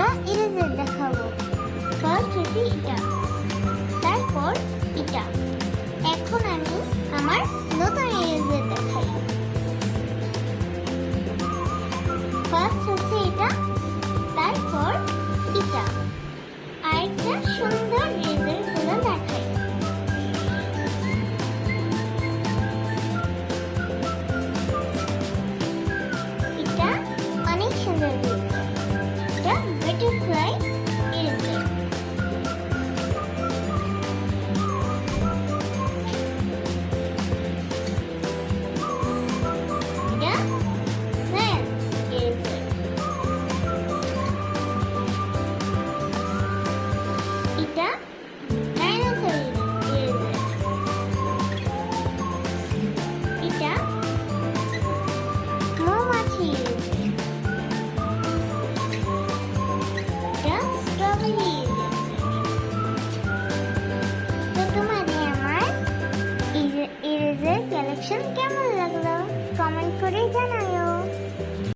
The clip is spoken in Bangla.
আমরা ইরেজার দেখাবো। ফার্স্ট হচ্ছে এটা, তারপর এটা। এখন আমি আমার নতুন ইরেজার দেখাই। ফার্স্ট হচ্ছে এটা, তারপর এটা। আরেকটা সুন্দর ইরেজার গুলো দেখাই। এটা অনেক সুন্দর ইরেজার, এটা বাটারফ্লাই ইরেজার। এটা সায়েন্স ইরেজার। এটা ডাইনোসর ইরেজার। এটা মৌমাছি ইরেজার। এটা স্ট্রবেরি